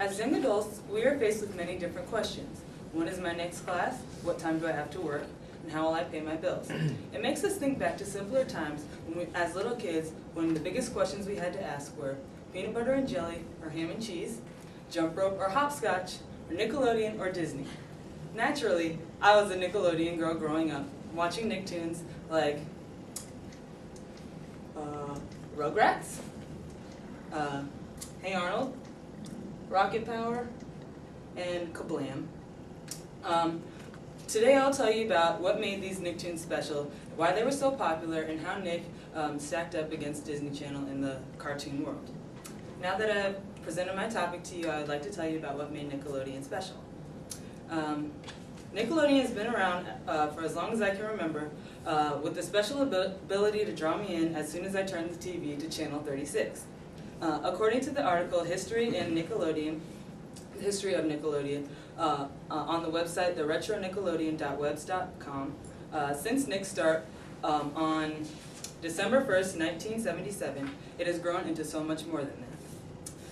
As young adults, we are faced with many different questions. When is my next class? What time do I have to work? And how will I pay my bills? It makes us think back to simpler times when as little kids, when the biggest questions we had to ask were peanut butter and jelly or ham and cheese, jump rope or hopscotch, or Nickelodeon or Disney. Naturally, I was a Nickelodeon girl growing up, watching Nicktoons like Rugrats, Hey Arnold, Rocket Power, and Kablam. Today I'll tell you about what made these Nicktoons special, why they were so popular, and how Nick stacked up against Disney Channel in the cartoon world. Now that I've presented my topic to you, I would like to tell you about what made Nickelodeon special. Nickelodeon has been around for as long as I can remember, with the special ability to draw me in as soon as I turned the TV to channel 36. According to the article History of Nickelodeon, on the website theretronickelodeon.webs.com, since Nick's start on December 1st, 1977, it has grown into so much more than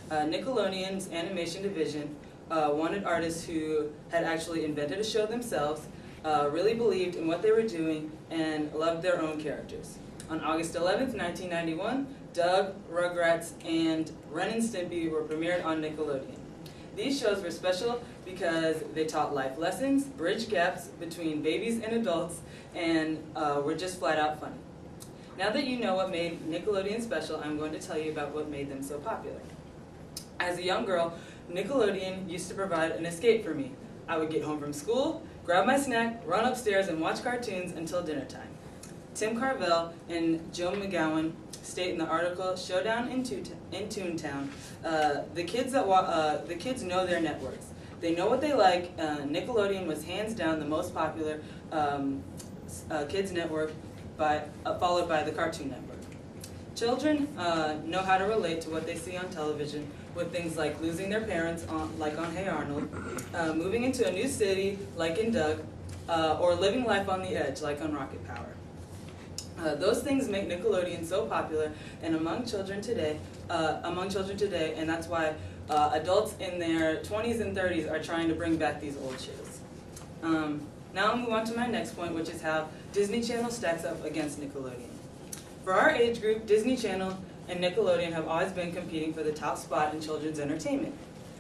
that. Nickelodeon's animation division wanted artists who had actually invented a show themselves, really believed in what they were doing, and loved their own characters. On August 11th, 1991, Doug, Rugrats, and Ren and Stimpy were premiered on Nickelodeon. These shows were special because they taught life lessons, bridged gaps between babies and adults, and were just flat out funny. Now that you know what made Nickelodeon special, I'm going to tell you about what made them so popular. As a young girl, Nickelodeon used to provide an escape for me. I would get home from school, grab my snack, run upstairs, and watch cartoons until dinner time. Tim Carvel and Joe McGowan state in the article "Showdown in Toontown," the kids know their networks. They know what they like. Nickelodeon was hands down the most popular kids network, followed by the Cartoon Network. Children know how to relate to what they see on television with things like losing their parents, like on Hey Arnold, moving into a new city, like in Doug, or living life on the edge, like on Rocket Power. Those things make Nickelodeon so popular and among children today, and that's why adults in their 20s and 30s are trying to bring back these old shows. Now I'll move on to my next point, which is how Disney Channel stacks up against Nickelodeon. For our age group, Disney Channel and Nickelodeon have always been competing for the top spot in children's entertainment.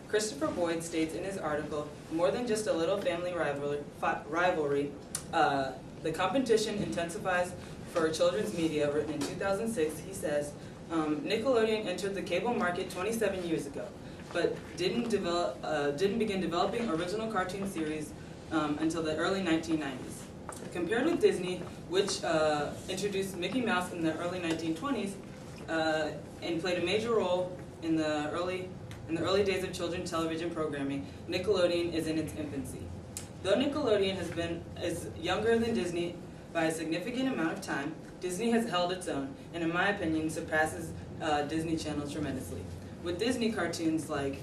Christopher Boyd states in his article, "More than just a little family rivalry, the competition intensifies for children's media," written in 2006, he says, Nickelodeon entered the cable market 27 years ago, but didn't begin developing original cartoon series until the early 1990s. Compared with Disney, which introduced Mickey Mouse in the early 1920s and played a major role in the early days of children's television programming, Nickelodeon is in its infancy. Though Nickelodeon is younger than Disney by a significant amount of time, Disney has held its own, and in my opinion, surpasses Disney Channel tremendously. With Disney cartoons like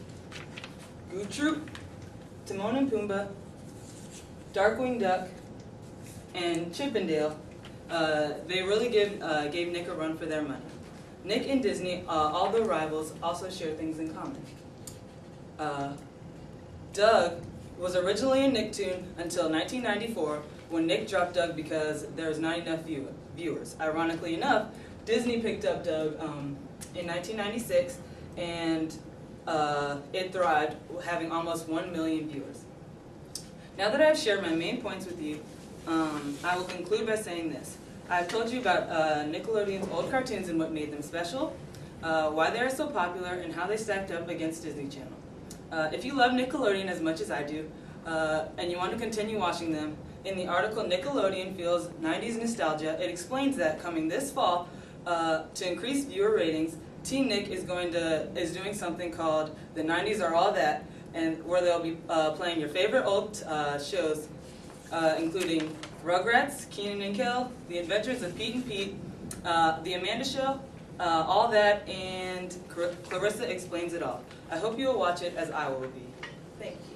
Goof Troop, Timon and Pumbaa, Darkwing Duck, and Chip and Dale, they really gave Nick a run for their money. Nick and Disney, although rivals, also share things in common. Doug was originally a Nicktoon until 1994, when Nick dropped Doug because there was not enough viewers. Ironically enough, Disney picked up Doug in 1996, and it thrived, having almost 1 million viewers. Now that I've shared my main points with you, I will conclude by saying this. I've told you about Nickelodeon's old cartoons and what made them special, why they are so popular, and how they stacked up against Disney Channel. If you love Nickelodeon as much as I do, and you want to continue watching them, in the article Nickelodeon Feels 90s Nostalgia, it explains that coming this fall, to increase viewer ratings, Teen Nick is doing something called The 90s Are All That, and where they'll be playing your favorite old shows, including Rugrats, Keenan and Kel, The Adventures of Pete and Pete, The Amanda Show, All That, and Clarissa Explains It All. I hope you will watch it as I will be. Thank you.